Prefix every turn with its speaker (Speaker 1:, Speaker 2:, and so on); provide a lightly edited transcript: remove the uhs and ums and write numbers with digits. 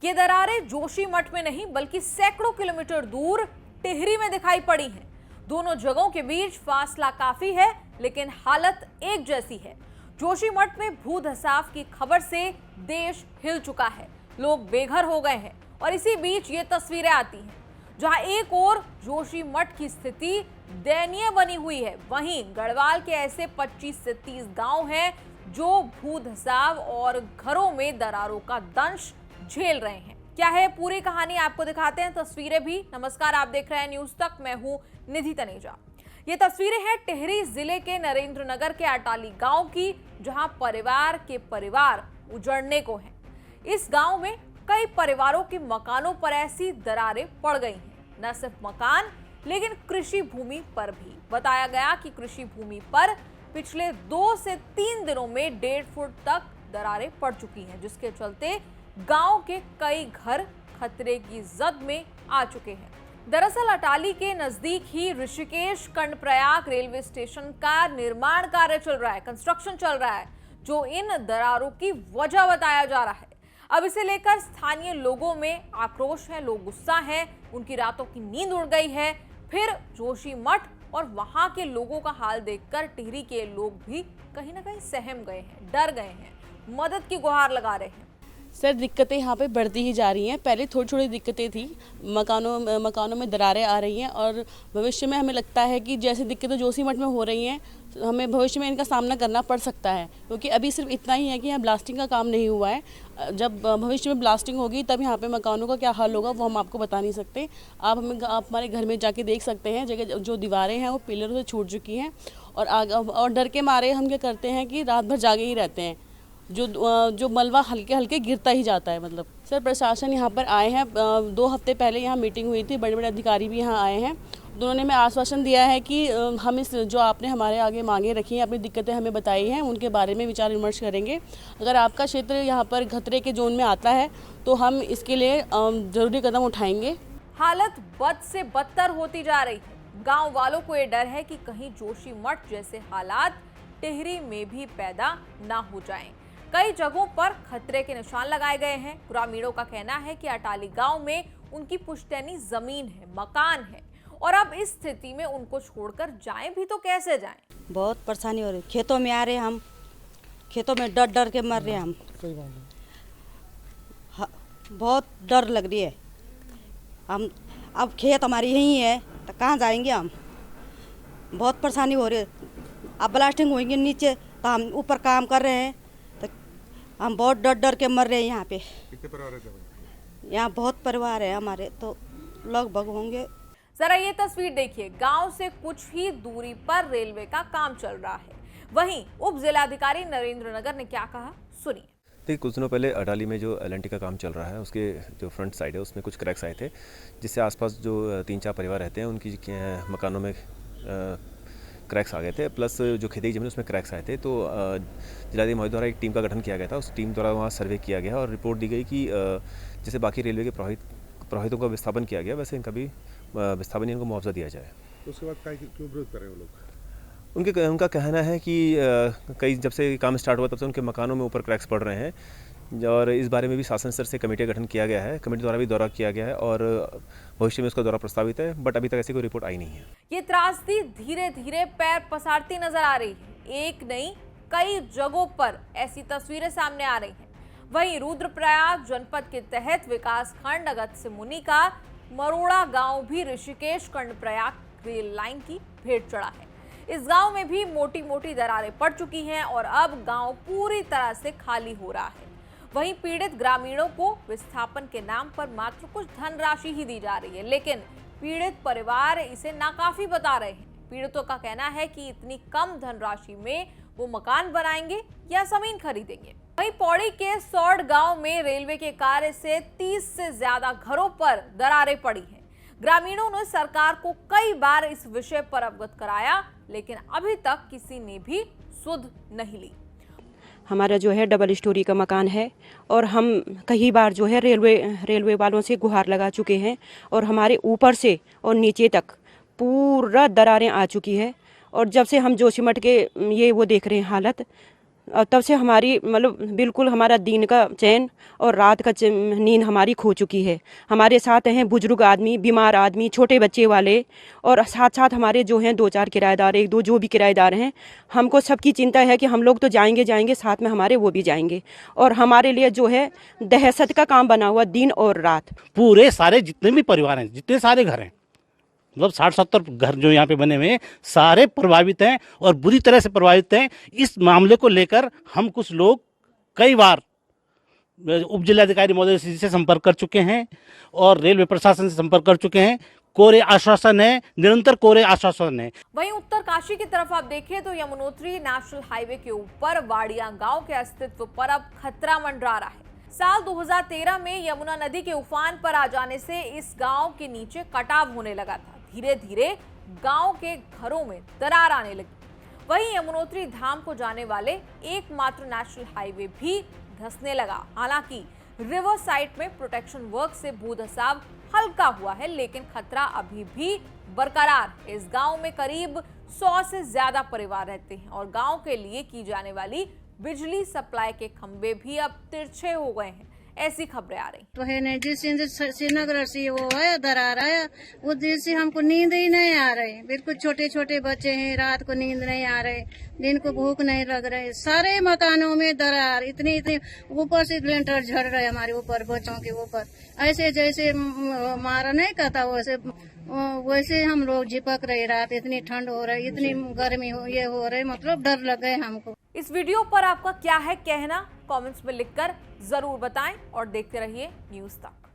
Speaker 1: ये दरारें जोशीमठ में नहीं बल्कि सैकड़ों किलोमीटर दूर टिहरी में दिखाई पड़ी हैं। दोनों जगहों के बीच फासला काफी है, लेकिन हालत एक जैसी है। जोशीमठ में भूधसाव की खबर से देश हिल चुका है, लोग बेघर हो गए हैं और इसी बीच ये तस्वीरें आती हैं जहां एक ओर जोशीमठ की स्थिति दयनीय बनी हुई है, वहीं गढ़वाल के ऐसे 25 से 30 गांव हैं जो भूधसाव और घरों में दरारों का दंश झेल रहे हैं। क्या है पूरी कहानी, आपको दिखाते हैं, तस्वीरें भी। नमस्कार, आप देख रहे हैं न्यूज तक, मैं हूं निधि तनेजा। ये तस्वीरें हैं टिहरी जिले के नरेंद्रनगर के अटाली गांव की, जहां परिवार के परिवार उजड़ने को हैं। इस गांव में कई परिवारों के मकानों पर ऐसी दरारें पड़ गई हैं। न सिर्फ मकान, लेकिन कृषि भूमि पर भी। बताया गया कि कृषि भूमि पर पिछले 2 से 3 दिनों में 1.5 फुट तक दरारें पड़ चुकी हैं, जिसके चलते गांव के कई घर खतरे की जद में आ चुके हैं। दरअसल अटाली के नजदीक ही ऋषिकेश कर्णप्रयाग रेलवे स्टेशन का निर्माण कार्य चल रहा है, कंस्ट्रक्शन चल रहा है, जो इन दरारों की वजह बताया जा रहा है। अब इसे लेकर स्थानीय लोगों में आक्रोश है, लोग गुस्सा हैं, उनकी रातों की नींद उड़ गई है। फिर जोशीमठ और वहां के लोगों का हाल देखकर टिहरी के लोग भी कहीं ना कहीं सहम गए हैं, डर गए हैं, मदद की गुहार लगा रहे हैं।
Speaker 2: सर, दिक्कतें यहाँ पे बढ़ती ही जा रही हैं। पहले थोड़ी थोड़ी दिक्कतें थी, मकानों में दरारें आ रही हैं और भविष्य में हमें लगता है कि जैसे दिक्कतें जोशीमठ में हो रही हैं, हमें भविष्य में इनका सामना करना पड़ सकता है, क्योंकि अभी सिर्फ इतना ही है कि यहाँ ब्लास्टिंग का काम नहीं हुआ है। जब भविष्य में ब्लास्टिंग होगी तब यहाँ पे मकानों का क्या हाल होगा वो हम आपको बता नहीं सकते। आप हमारे घर में जाके देख सकते हैं, जगह जो दीवारें हैं वो पिलरों से छूट चुकी हैं और डर के मारे हम क्या करते हैं कि रात भर जागे ही रहते हैं। जो मलबा हल्के हल्के गिरता ही जाता है। मतलब सर, प्रशासन यहाँ पर आए हैं, 2 हफ्ते पहले यहाँ मीटिंग हुई थी, बड़े बड़े अधिकारी भी यहाँ आए हैं। दोनों ने हमें आश्वासन दिया है कि हम इस जो आपने हमारे आगे मांगे रखी हैं, अपनी दिक्कतें हमें बताई हैं, उनके बारे में विचार विमर्श करेंगे। अगर आपका क्षेत्र यहाँ पर खतरे के जोन में आता है तो हम इसके लिए ज़रूरी कदम उठाएंगे।
Speaker 1: हालत बद से बदतर होती जा रही है। गाँव वालों को ये डर है कि कहीं जोशीमठ जैसे हालात टिहरी में भी पैदा ना हो जाएं। कई जगहों पर खतरे के निशान लगाए गए हैं। ग्रामीणों का कहना है कि अटाली गांव में उनकी पुश्तैनी जमीन है, मकान है, और अब इस स्थिति में उनको छोड़कर जाएं भी तो कैसे जाएं?
Speaker 3: बहुत परेशानी हो रही। खेतों में आ रहे, हम खेतों में डर डर के मर रहे हैं हम। बहुत डर लग रही है। हम अब खेत हमारी यहीं है तो कहाँ जाएंगे हम? बहुत परेशानी हो रही है। अब ब्लास्टिंग होंगे नीचे तो हम ऊपर काम कर रहे हैं, हम बहुत डर डर के मर रहे हैं यहाँ पे।
Speaker 4: कितने परिवार रहते हैं?
Speaker 3: यहाँ बहुत परिवार है हमारे, तो लगभग होंगे।
Speaker 1: जरा ये तस्वीर देखिए, गांव से कुछ ही दूरी पर रेलवे का काम चल रहा है। वहीं उप जिलाधिकारी नरेंद्रनगर ने क्या कहा, सुनिए।
Speaker 5: देखिए, कुछ दिनों पहले अटाली में जो LNT का काम चल रहा है, उसके जो फ्रंट साइड है उसमें कुछ क्रैक्स आए थे, जिससे आसपास जो 3-4 परिवार रहते हैं उनकी मकानों में क्रैक्स आ गए थे, प्लस जो खेती जमीन उसमें क्रैक्स आए थे। तो जिलाधिकारी महोदय द्वारा एक टीम का गठन किया गया था। उस टीम द्वारा वहाँ सर्वे किया गया और रिपोर्ट दी गई कि जैसे बाकी रेलवे के प्रभावितों का विस्थापन किया गया, वैसे इनका भी विस्थापन, इनको मुआवजा दिया जाए।
Speaker 4: तो उसके बाद क्यों विरोध कर रहे हैं वो लोग?
Speaker 5: उनका कहना है कि कई जब से काम स्टार्ट हुआ तब से उनके मकानों में ऊपर क्रैक्स पड़ रहे हैं, और इस बारे में भी शासन स्तर से कमेटी का गठन किया गया है। कमेटी द्वारा भी दौरा किया गया है और भविष्य में उसका दौरा प्रस्तावित है, बट अभी तक ऐसी कोई रिपोर्ट आई नहीं है।
Speaker 1: ये त्रासदी धीरे धीरे पैर पसारती नजर आ रही है। एक नहीं, कई जगहों पर ऐसी तस्वीरें सामने आ रही हैं। वहीं रुद्रप्रयाग जनपद के तहत विकास खंड अगस्त्य मुनि का मरोड़ा गांव भी ऋषिकेश कर्णप्रयाग रेल लाइन की भेंट चढ़ा है। इस गांव में भी मोटी मोटी दरारें पड़ चुकी हैं और अब गांव पूरी तरह से खाली हो रहा है। वहीं पीड़ित ग्रामीणों को विस्थापन के नाम पर मात्र कुछ धनराशि ही दी जा रही है, लेकिन पीड़ित परिवार इसे नाकाफी बता रहे हैं। पीड़ितों का कहना है कि इतनी कम धनराशि में वो मकान बनाएंगे या जमीन खरीदेंगे। वहीं पौड़ी के सौड़ गांव में रेलवे के कार्य से 30 से ज्यादा घरों पर दरारें पड़ी हैं। ग्रामीणों ने सरकार को कई बार इस विषय पर अवगत कराया, लेकिन अभी तक किसी ने भी सुध नहीं ली।
Speaker 6: हमारा जो है डबल स्टोरी का मकान है और हम कई बार जो है रेलवे वालों से गुहार लगा चुके हैं और हमारे ऊपर से और नीचे तक पूरा दरारें आ चुकी है। और जब से हम जोशीमठ के ये वो देख रहे हैं हालत, और तब से हमारी मतलब बिल्कुल हमारा दिन का चैन और रात का नींद हमारी खो चुकी है। हमारे साथ हैं बुजुर्ग आदमी, बीमार आदमी, छोटे बच्चे वाले, और साथ साथ हमारे जो हैं 2-4 किराएदार, 1-2 जो भी किराएदार हैं। हमको सबकी चिंता है कि हम लोग तो जाएंगे, साथ में हमारे वो भी जाएंगे, और हमारे लिए जो है दहशत का काम बना हुआ दिन और रात।
Speaker 7: पूरे सारे जितने भी परिवार हैं, जितने सारे घर हैं, मतलब 60-70 घर जो यहाँ पे बने हुए हैं, सारे प्रभावित हैं और बुरी तरह से प्रभावित हैं। इस मामले को लेकर हम कुछ लोग कई बार उप जिलाधिकारी महोदय से संपर्क कर चुके हैं और रेलवे प्रशासन से संपर्क कर चुके हैं। कोरे आश्वासन है, निरंतर कोरे आश्वासन है।
Speaker 1: वहीं उत्तरकाशी की तरफ आप देखें तो यमुनोत्री नेशनल हाईवे के ऊपर वाड़िया गांव के अस्तित्व पर अब खतरा मंडरा रहा है। साल 2013 में यमुना नदी के उफान पर आ जाने से इस गांव के नीचे कटाव होने लगा था। धीरे धीरे गांव के घरों में दरार आने लगी। वहीं यमुनोत्री धाम को जाने वाले एकमात्र नेशनल हाईवे भी धंसने लगा। हालांकि रिवर साइड में प्रोटेक्शन वर्क से भूधसाव हल्का हुआ है, लेकिन खतरा अभी भी बरकरार है। इस गांव में करीब 100 से ज्यादा परिवार रहते हैं और गांव के लिए की जाने वाली बिजली सप्लाई के खंभे भी अब तिरछे हो गए हैं। ऐसी खबरें आ रही
Speaker 8: तो है नहीं, जिस श्रीनगर से वो है दरार आया, उस दिन से हमको नींद ही नहीं आ रही। बिल्कुल छोटे छोटे बच्चे हैं, रात को नींद नहीं आ रहे, दिन को भूख नहीं लग रही। सारे मकानों में दरार, इतनी ऊपर से लेंटर झड़ रहे हमारे ऊपर, बच्चों के ऊपर। ऐसे जैसे मारा नहीं कहता वैसे हम लोग झिपक रहे। रात इतनी ठंड हो रही, इतनी गर्मी हो रही, मतलब डर लग गए हमको।
Speaker 1: इस वीडियो पर आपका क्या है कहना, कमेंट्स में लिखकर जरूर बताएं और देखते रहिए न्यूज़ तक।